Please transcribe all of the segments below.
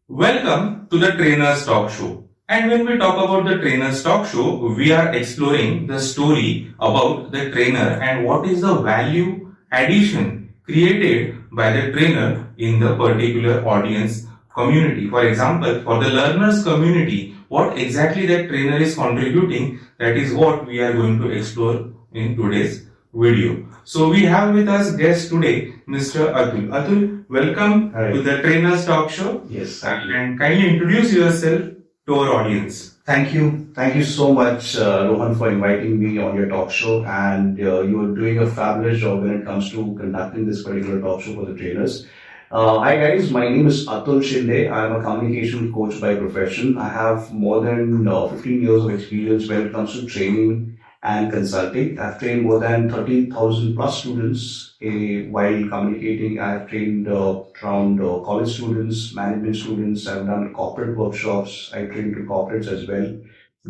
Welcome to the Trainers Talk Show. And when we talk about the Trainers Talk Show, we are exploring the story about the trainer and what is the value addition created by the trainer in the particular audience community. For example, for the learners community, what exactly that trainer is contributing, that is what we are going to explore in today's video. So we have with us guest today, Mr. Atul. Atul, welcome to the Trainers Talk Show. Yes, thank you. And kindly introduce yourself to our audience. Thank you. Thank you so much, Rohan, for inviting me on your talk show. And you are doing a fabulous job when it comes to conducting this particular talk show for the trainers. Hi guys, my name is Atul Shinde. I am a communication coach by profession. I have more than 15 years of experience when it comes to training and consulting. I've trained more than 30,000 plus students while communicating. I've trained around college students, management students. I've done corporate workshops. I trained to corporates as well.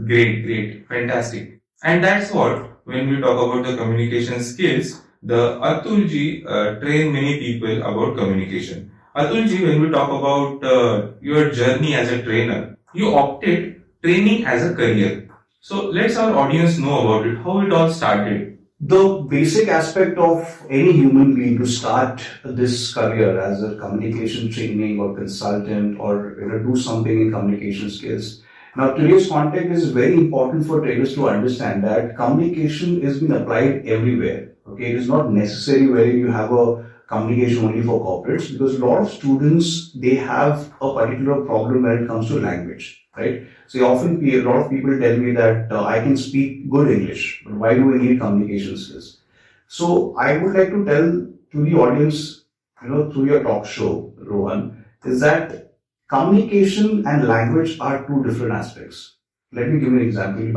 Great, fantastic. And that's what, when we talk about the communication skills, the Atulji train many people about communication. Atulji, when we talk about your journey as a trainer, you opted training as a career. So let's our audience know about it, how it all started. The basic aspect of any human being to start this career as a communication training or consultant or do something in communication skills. Now today's context is very important for trainers to understand that communication is being applied everywhere. Okay, it is not necessary where you have a communication only for corporates, because a lot of students, they have a particular problem when it comes to language, right? So often a lot of people tell me that I can speak good English, but why do I need communication skills? So I would like to tell to the audience, through your talk show, Rohan, is that communication and language are two different aspects. Let me give you an example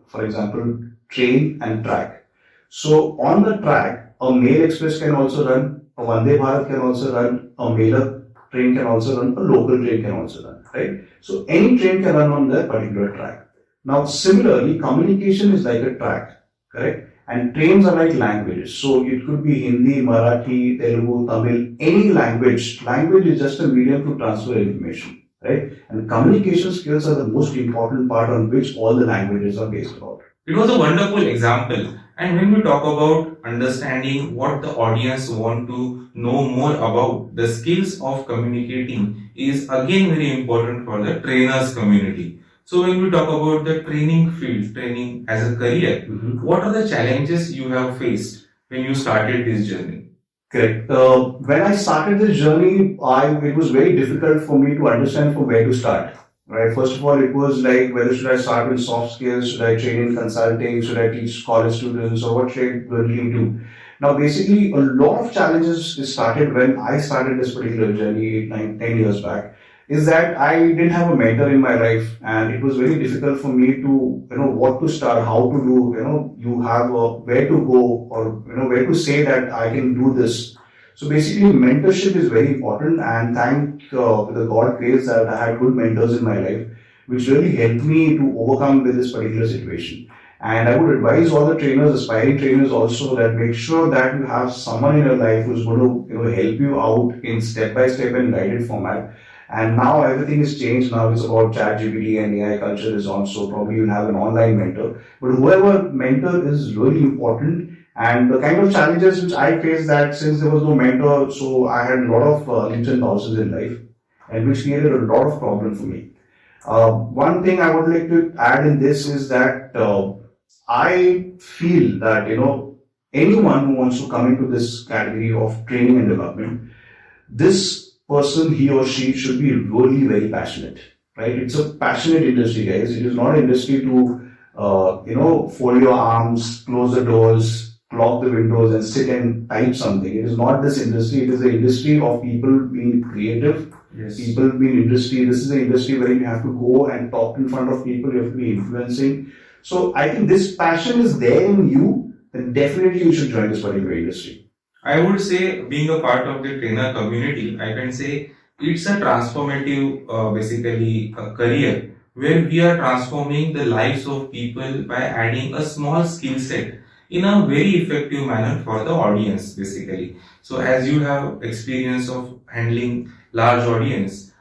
for example, train and track. So on the track, a mail express can also run, a Vande Bharat can also run, a Mela train can also run, a local train can also run, right? So any train can run on that particular track. Now similarly, communication is like a track, correct? And trains are like languages. So it could be Hindi, Marathi, Telugu, Tamil, any language. Language is just a medium to transfer information, right? And communication skills are the most important part on which all the languages are based on. It was a wonderful example. And when we talk about understanding what the audience want to know more about, the skills of communicating is again very important for the trainers community. So when we talk about the training field, training as a career, what are the challenges you have faced when you started this journey? Correct. When I started this journey, it was very difficult for me to understand from where to start. Right. First of all, it was like, whether should I start with soft skills? Should I train in consulting? Should I teach college students? Or what should I really do? Now, basically, a lot of challenges started when I started this particular journey 8, 9, 10 years back. Is that I didn't have a mentor in my life, and it was very difficult for me to, what to start, how to do, you have where to go, or, where to say that I can do this. So basically, mentorship is very important, and thank the God grace that I had good mentors in my life, which really helped me to overcome with this particular situation. And I would advise all the trainers, aspiring trainers also, that make sure that you have someone in your life who's going to help you out in step-by-step and guided format. And now everything is changed. Now it's about ChatGPT and AI culture is on, so probably you'll have an online mentor. But whoever mentor is really important. And the kind of challenges which I faced, that since there was no mentor, so I had a lot of leaps and bounces in life, and which created a lot of problem for me. One thing I would like to add in this is that I feel that, anyone who wants to come into this category of training and development, this person, he or she, should be really very passionate, right? It's a passionate industry, guys. It is not an industry to, fold your arms, close the doors, lock the windows and sit and type something. It is not this industry. It is the industry of people being creative, people being industry. This is the industry where you have to go and talk in front of people. You have to be influencing. So I think this passion is there in you, then definitely you should join this particular industry. I would say, being a part of the trainer community, I can say it's a transformative, career where we are transforming the lives of people by adding a small skill set in a very effective manner for the audience, basically. So as you have experience of handling large audience,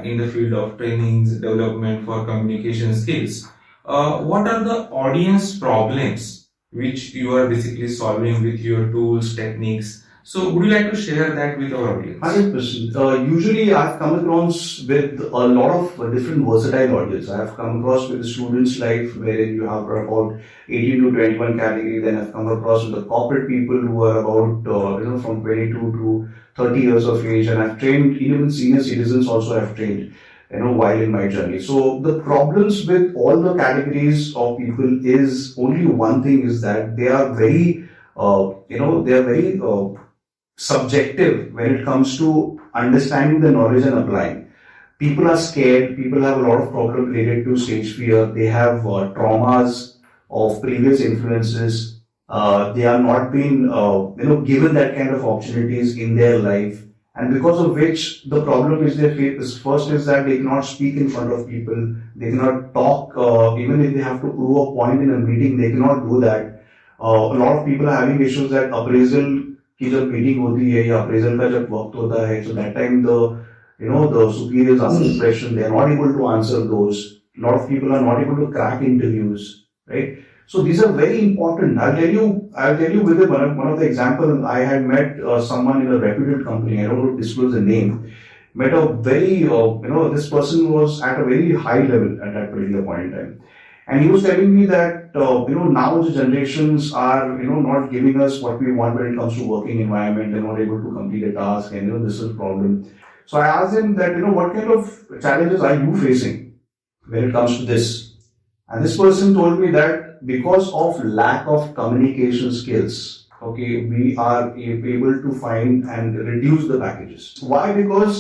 in the field of trainings, development for communication skills. What are the audience problems which you are basically solving with your tools, techniques? So, would you like to share that with our audience? 100%. Usually, I've come across with a lot of different versatile audience. I've come across with the students' life, wherein you have about 18 to 21 category. Then I've come across with the corporate people who are about from 22 to 30 years of age, and I've trained even senior citizens also. I've trained while in my journey. So the problems with all the categories of people is only one thing, is that they are very they are very subjective when it comes to understanding the knowledge and applying. People are scared. People have a lot of problems related to stage fear. They have traumas of previous influences. They are not being given that kind of opportunities in their life, and because of which the problem is they face is first is that they cannot speak in front of people. They cannot talk even if they have to prove a point in a meeting. They cannot do that. A lot of people are having issues that appraisal की जब meeting होती है या appraisal का जब वक्त होता है, so that time the superiors ask the question, they are not able to answer those. A lot of people are not able to crack interviews, right? So these are very important. I'll tell you with one of the example. I had met someone in a reputed company. I don't want to disclose the name. Met a very this person was at a very high level at that particular point in time. And he was telling me that now the generations are not giving us what we want when it comes to working environment. They're not able to complete a task, and this is a problem. So I asked him that what kind of challenges are you facing when it comes to this? And this person told me that because of lack of communication skills, okay, we are able to find and reduce the packages. Why?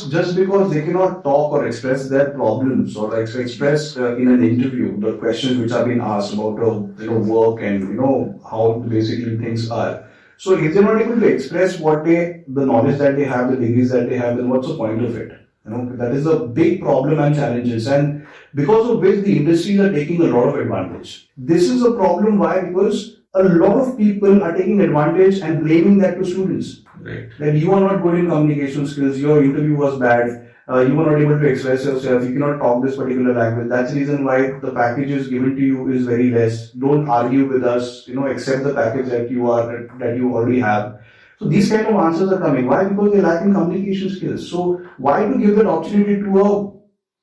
Just because they cannot talk or express their problems or express in an interview the questions which are being asked about work and how basically things are. So if they're not able to express the knowledge that they have, the degrees that they have, then what's the point of it? That is a big problem and challenges, and because of which the industries are taking a lot of advantage. This is a problem. Why? Because a lot of people are taking advantage and blaming that to students. Right. That you are not good in communication skills, your interview was bad, you were not able to express yourself, you cannot talk this particular language. That's the reason why the package is given to you is very less. Don't argue with us, accept the package that you already have. So these kind of answers are coming. Why? Because they lack in communication skills. So why to give that opportunity to a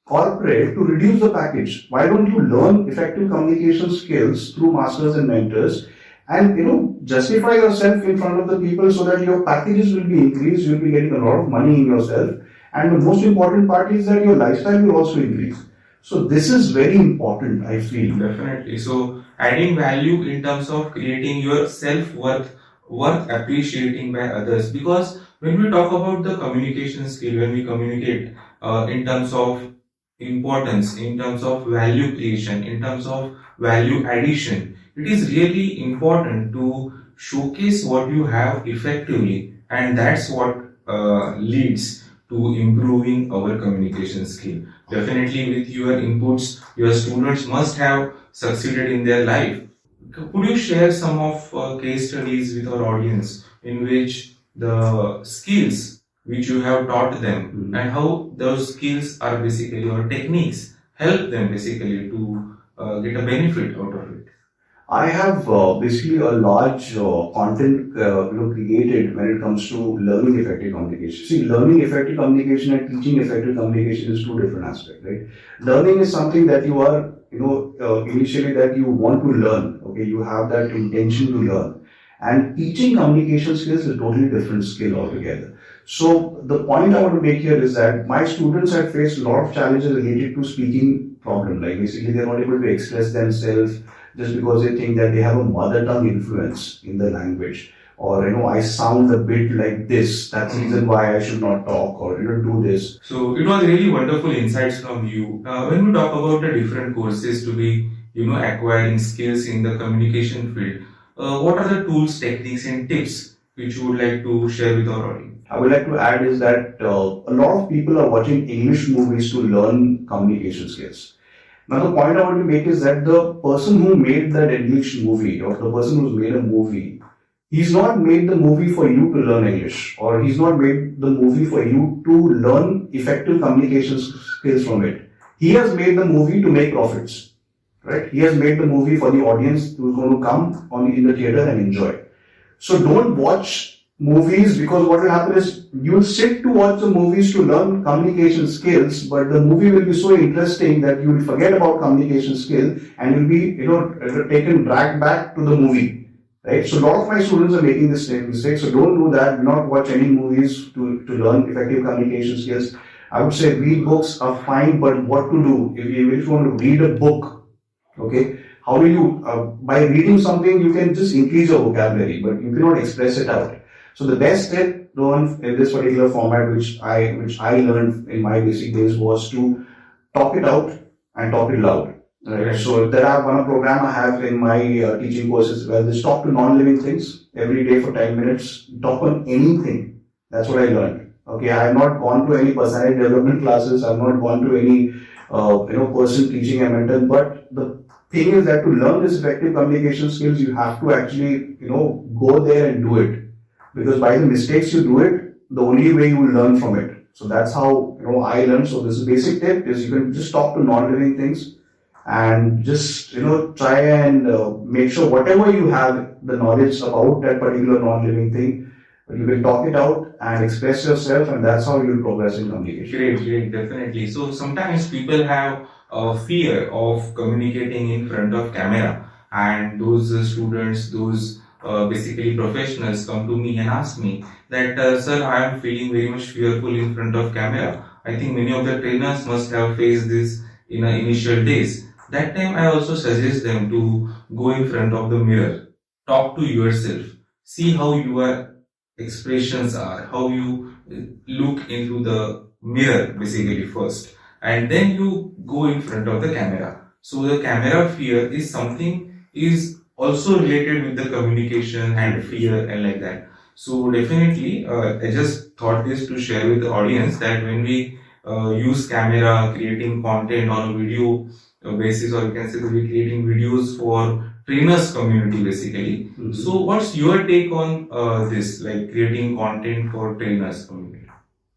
corporate to reduce the package? Why don't you learn effective communication skills through masters and mentors? And justify yourself in front of the people so that your packages will be increased, you'll be getting a lot of money in yourself, and the most important part is that your lifestyle will also increase. So this is very important, I feel. Definitely. So adding value in terms of creating your self-worth, worth appreciating by others. Because when we talk about the communication skill, when we communicate in terms of importance, in terms of value creation, in terms of value addition, it is really important to showcase what you have effectively, and that's what leads to improving our communication skill. Definitely with your inputs, your students must have succeeded in their life. Could you share some of case studies with our audience in which the skills which you have taught them and how those skills are basically, or techniques help them basically to get a benefit out of it? I have basically a large content created when it comes to learning effective communication. See, learning effective communication and teaching effective communication is two different aspects, right? Learning is something that you are, initially that you want to learn. Okay, you have that intention to learn. And teaching communication skills is a totally different skill altogether. So the point I want to make here is that my students have faced a lot of challenges related to speaking problem. Like basically they're not able to express themselves just because they think that they have a mother tongue influence in the language, or I sound a bit like this, that's the reason why I should not talk, or do this. So it was really wonderful insights from you. When we talk about the different courses to be acquiring skills in the communication field, what are the tools, techniques and tips which you would like to share with our audience? I would like to add is that a lot of people are watching English movies to learn communication skills. Now the point I want to make is that the person who made that English movie, or the person who's made a movie, He's not made the movie for you to learn English, or he's not made the movie for you to learn effective communication skills from it. He has made the movie to make profits, right? He has made the movie for the audience who's going to come in the theater and enjoy. So don't watch movies, because what will happen is you'll sit to watch the movies to learn communication skills, but the movie will be so interesting that you will forget about communication skill and you'll be dragged back to the movie. Right? So a lot of my students are making this mistake. So don't do that. Do not watch any movies to learn effective communication skills. I would say read books are fine, but what to do if you want to read a book? Okay, how will you by reading something you can just increase your vocabulary, but you cannot express it out. So the best tip learned in this particular format, which I learned in my basic days, was to talk it out and talk it loud. Right. So there are one program I have in my teaching courses where they talk to non-living things every day for 10 minutes. Talk on anything. That's what I learned. Okay, I have not gone to any personality development classes. I have not gone to any person teaching and mentor. But the thing is that to learn this effective communication skills, you have to actually go there and do it. Because by the mistakes you do it, the only way you will learn from it. So that's how I learned. So this basic tip is you can just talk to non-living things. And just try and make sure whatever you have the knowledge about that particular non-living thing, you can talk it out and express yourself, and that's how you'll progress in communication. Great, definitely. So sometimes people have a fear of communicating in front of camera, and those students, those basically professionals come to me and ask me that, sir, I am feeling very much fearful in front of camera. I think many of the trainers must have faced this in initial days. That time I also suggest them to go in front of the mirror, talk to yourself, see how your expressions are, how you look into the mirror basically first, and then you go in front of the camera. So the camera fear is something is also related with the communication and fear and like that. So definitely I just thought this to share with the audience that when we use camera, creating content on a video basis, or you can say that we're creating videos for trainers community basically. Mm-hmm. So what's your take on this, like creating content for trainers community?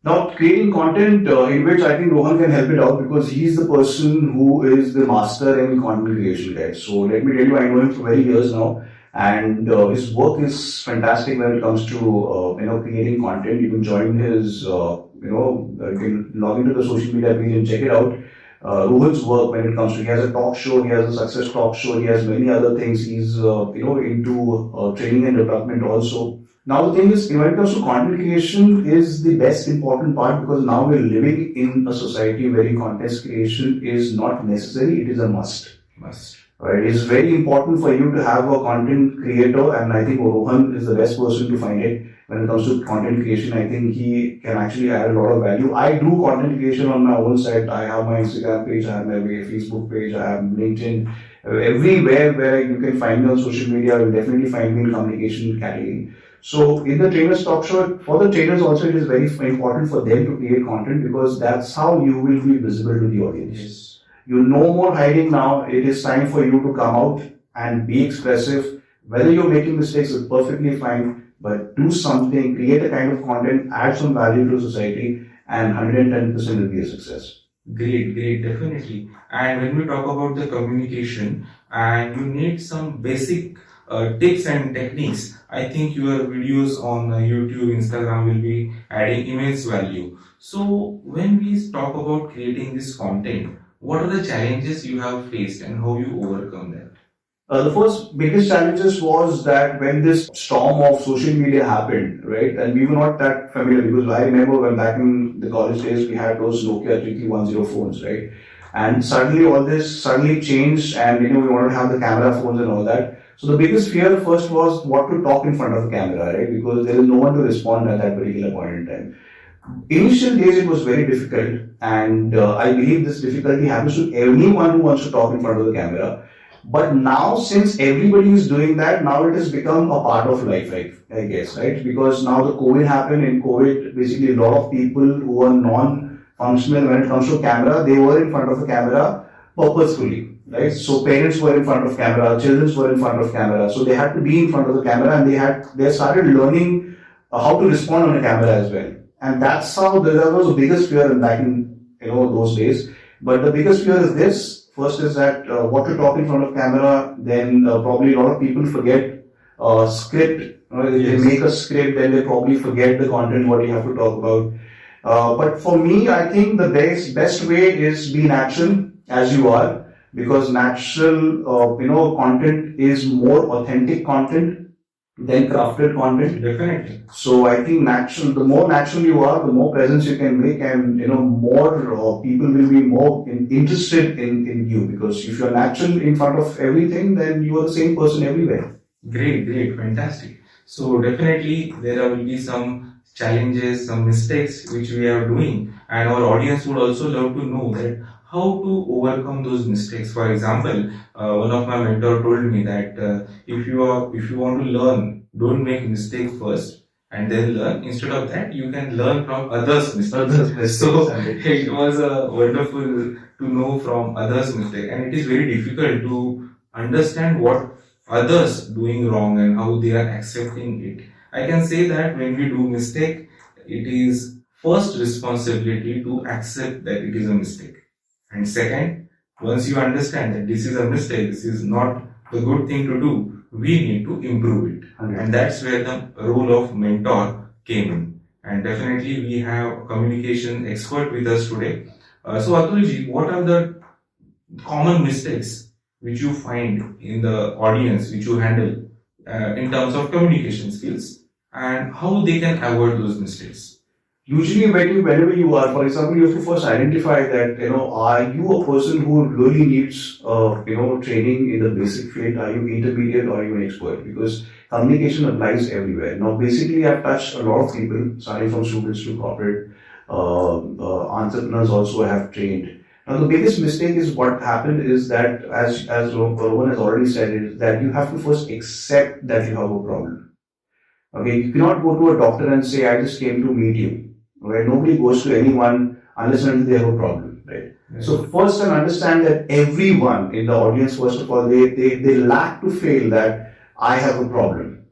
Now, creating content in which I think Rohan can help it out, because he's the person who is the master in content creation, guys. So let me tell you, I know him for many years now, and his work is fantastic when it comes to creating content. You can join his you can log into the social media page and check it out. Rohan's work when it comes to, he has a talk show, he has a success talk show, he has many other things. He's into training and development also. Now the thing is, when it comes to content creation is the best important part, because now we're living in a society where content creation is not necessary, it is a must. Right? It's very important for you to have a content creator, and I think Rohan is the best person to find it. When it comes to content creation, I think he can actually add a lot of value. I do content creation on my own site. I have my Instagram page, I have my Facebook page, I have LinkedIn. Everywhere where you can find me on social media, you will definitely find me in communication category. So in the trainers talk show, for the trainers also, it is very important for them to create content, because that's how you will be visible to the audience. Yes. You no more hiding now. It is time for you to come out and be expressive. Whether you're making mistakes is perfectly fine. But do something, create a kind of content, add some value to society, and 110% will be a success. Great, definitely. And when we talk about the communication, and you need some basic tips and techniques, I think your videos on YouTube, Instagram will be adding immense value. So when we talk about creating this content, what are the challenges you have faced and how you overcome them? The first biggest challenges was that when this storm of social media happened, right, and we were not that familiar, because I remember when back in the college days, we had those Nokia 3310 phones, right, and suddenly all this changed, and we wanted to have the camera phones and all that. So the biggest fear first was what to talk in front of the camera, right, because there is no one to respond at that particular point in time. Initial days it was very difficult, and I believe this difficulty happens to anyone who wants to talk in front of the camera. But now, since everybody is doing that, now it has become a part of life, I guess, right? Because now the COVID happened. In COVID, basically a lot of people who are non-functional when it comes to camera, they were in front of the camera purposefully, right? So parents were in front of camera, children were in front of camera, so they had to be in front of the camera, and they started learning how to respond on a camera as well. And that's how that was the biggest fear back in those days. But the biggest fear is this: first is that what to talk in front of camera. Then probably a lot of people forget script. They make a script, then they probably forget the content what you have to talk about. But for me, I think the best way is be natural as you are, because natural content is more authentic content than crafted content. Definitely. So I think the more natural you are, the more presence you can make, and more people will be more interested in you, because if you're natural in front of everything, then you are the same person everywhere. Great, fantastic. So definitely there will be some challenges, some mistakes which we are doing, and our audience would also love to know that how to overcome those mistakes. For example, one of my mentor told me that if you want to learn, don't make mistakes first and then learn. Instead of that, you can learn from others' mistakes. So it was wonderful to know from others' mistakes, and it is very difficult to understand what others doing wrong and how they are accepting it. I can say that when we do mistake, it is first responsibility to accept that it is a mistake. And second, once you understand that this is a mistake, this is not the good thing to do, we need to improve it. And that's where the role of mentor came in. And definitely we have a communication expert with us today. So Atulji, what are the common mistakes which you find in the audience, which you handle in terms of communication skills, and how they can avoid those mistakes? Usually, whenever you are, for example, you have to first identify that, are you a person who really needs, training in the basic field? Are you intermediate or are you an expert? Because communication applies everywhere. Now, basically, I've touched a lot of people, starting from students to corporate, entrepreneurs also have trained. Now, the biggest mistake is what happened is that, as Rohan has already said, is that you have to first accept that you have a problem. Okay, you cannot go to a doctor and say, I just came to meet you. Right? Nobody goes to anyone unless and until they have a problem, right? Yes. So first, and understand that everyone in the audience, first of all, they lack to fail that I have a problem.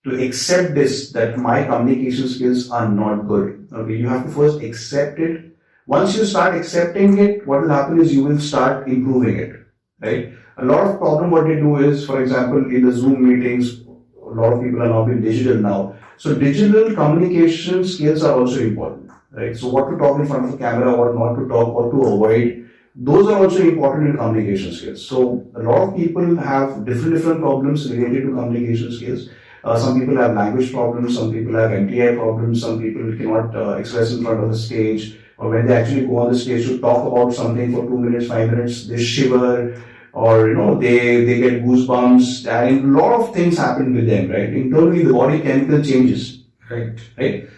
To accept this, that my communication skills are not good. Okay, you have to first accept it. Once you start accepting it, what will happen is you will start improving it, right? A lot of problem what they do is, for example, in the Zoom meetings, a lot of people are now being digital now. So digital communication skills are also important, right? So what to talk in front of the camera, what not to talk, what to avoid, those are also important in communication skills. So a lot of people have different problems related to communication skills. Some people have language problems, some people have MTI problems, some people cannot express in front of the stage, or when they actually go on the stage to talk about something for 2 minutes, 5 minutes, they shiver, or they get goosebumps, and a lot of things happen with them, right? Internally, the body chemical changes, right?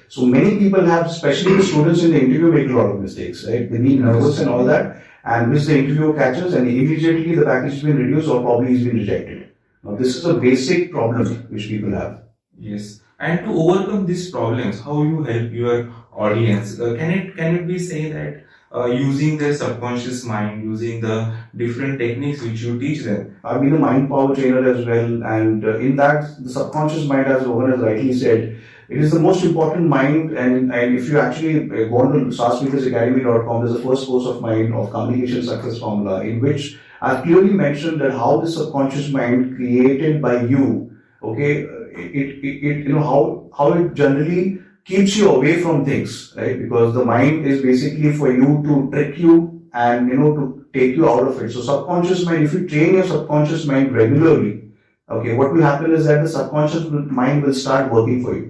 So many people have, especially the students in the interview, make a lot of mistakes, right? They be nervous and all that, and which the interviewer catches, and immediately the package has been reduced or probably has been rejected. Now, this is a basic problem which people have. Yes, and to overcome these problems, how you help your audience? Can it be say that using their subconscious mind, using the different techniques which you teach them? I've been a mind power trainer as well, and in that, the subconscious mind, as Rohan has rightly said, it is the most important mind. And if you actually go on to starspeakersacademy.com, there's a first course of mine of communication success formula, in which I've clearly mentioned that how the subconscious mind created by you, okay, how it generally keeps you away from things, right? Because the mind is basically for you to trick you and to take you out of it. So subconscious mind, if you train your subconscious mind regularly, okay, what will happen is that the subconscious mind will start working for you.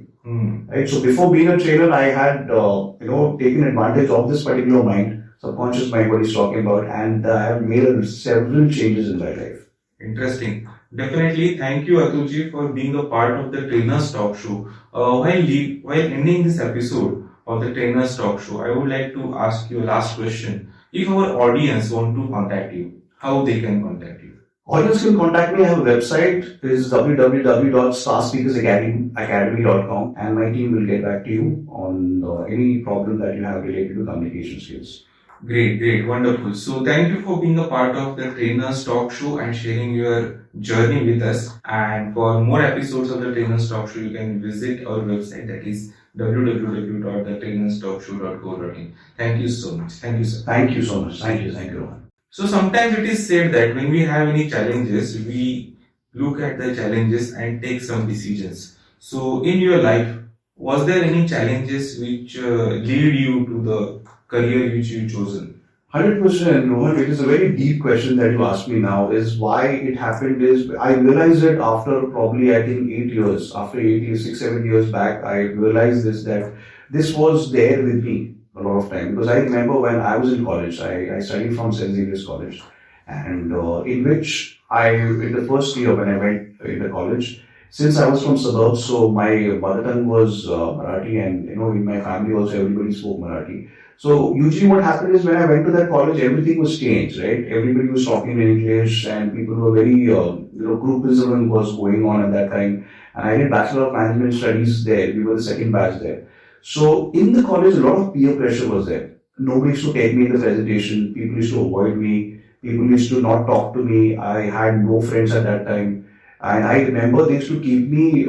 Right? So before being a trainer, I had taken advantage of this particular mind, subconscious mind, what he's talking about, and I have made several changes in my life. Interesting. Definitely, thank you Atulji for being a part of the Trainers Talk Show. While ending this episode of the Trainers Talk Show, I would like to ask you a last question. If our audience want to contact you, how they can contact you? Audience can contact me. I have a website. It is www.starspeakersacademy.com, and my team will get back to you on any problem that you have related to communication skills. Great, great, wonderful. So thank you for being a part of the Trainers Talk Show and sharing your journey with us. And for more episodes of the Trainers Talk Show, you can visit our website, that is www.thetrainerstalkshow.co.in. Thank you so much. Thank you, sir. Thank you so much. Thank you, Rohan. So sometimes it is said that when we have any challenges, we look at the challenges and take some decisions. So in your life, was there any challenges which lead you to the career which you chosen? 100%, Rohan. It is a very deep question that you asked me now. Is why it happened is I realized it after probably I think 8 years. After 8 years, 6, 7 years back, I realized that this was there with me a lot of time, because I remember when I was in college, I studied from St. Xavier's College, and in which in the first year when I went in the college, since I was from suburbs, so my mother tongue was Marathi, and in my family also everybody spoke Marathi. So usually what happened is when I went to that college, everything was changed, right? Everybody was talking in English, and people were very, groupism was going on at that time. And I did Bachelor of Management Studies there. We were the second batch there. So in the college, a lot of peer pressure was there. Nobody used to take me in the presentation. People used to avoid me. People used to not talk to me. I had no friends at that time. And I remember they used to keep me,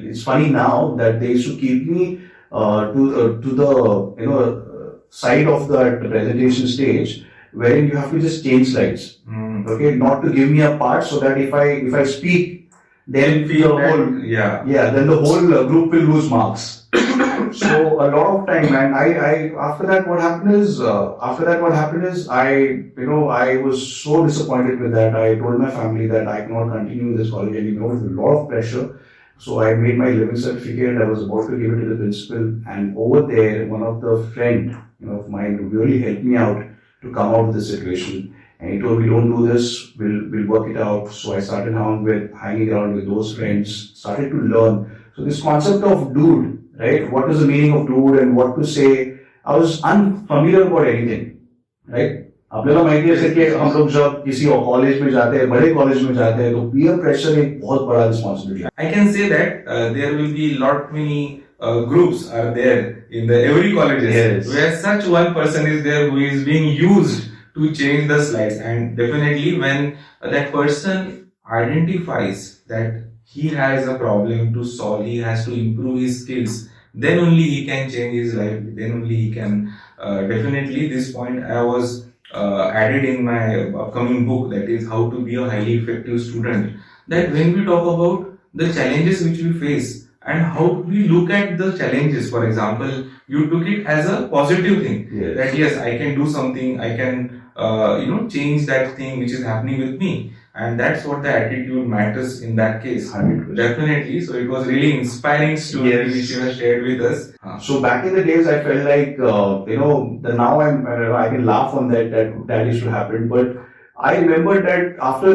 it's funny now that they used to keep me to the side of the presentation stage, wherein you have to just change slides. Okay, not to give me a part, so that if I speak, then then the whole group will lose marks. So a lot of time, and after that what happened is I was so disappointed with that. I told my family that I cannot continue this college anymore. With a lot of pressure. So I made my living certificate. I was about to give it to the principal, and over there, one of the friend of mine really helped me out to come out of the situation. And he told me, "Don't do this. We'll work it out." So I started hanging around with those friends. Started to learn. So this concept of dude, right? What is the meaning of dude and what to say? I was unfamiliar about anything, right? आपल्याला माहिती असेल की हम लोग जब किसी college में जाते हैं, बड़े कॉलेज में जाते हैं, तो peer pressure एक बहुत बड़ा responsibility है. I can say that there will be lot many groups are there in every colleges, where such one person is there who is being used to change the slides, and definitely when that person identifies that he has a problem to solve, he has to improve his skills, then only he can change his life, then only he can definitely this point I was added in my upcoming book, that is how to be a highly effective student, that when we talk about the challenges which we face and how we look at the challenges, for example, you took it as a positive thing, that yes, I can do something, I can change that thing which is happening with me, and that's what the attitude matters in that case. 100%. Definitely. So it was really inspiring story which you have shared with us. So back in the days, I felt like now I can laugh on that used to happen, but I remember that after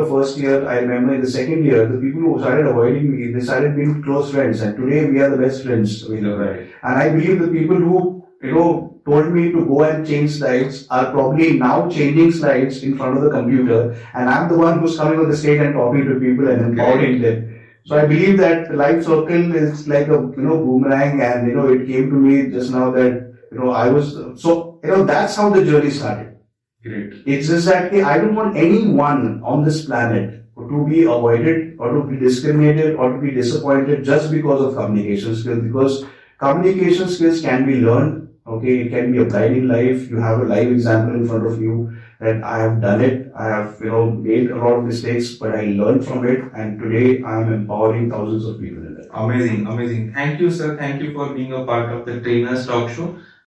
first year, I remember in the second year, the people who started avoiding me, they started being close friends, and today we are the best friends. Right. And I believe the people who told me to go and change slides are probably now changing slides in front of the computer, and I'm the one who's coming on the stage and talking to people and empowering them. So I believe that the life circle is like a boomerang, and it came to me just now that I was that's how the journey started. Great. It's just that I don't want anyone on this planet to be avoided or to be discriminated or to be disappointed just because of communication skills, because communication skills can be learned. Okay, it can be applied in life. You have a live example in front of you that I have done it. I have made a lot of mistakes, but I learned from it, and today I am empowering thousands of people in that. Amazing, amazing. Thank you, sir. Thank you for being a part of the Trainers Talk Show.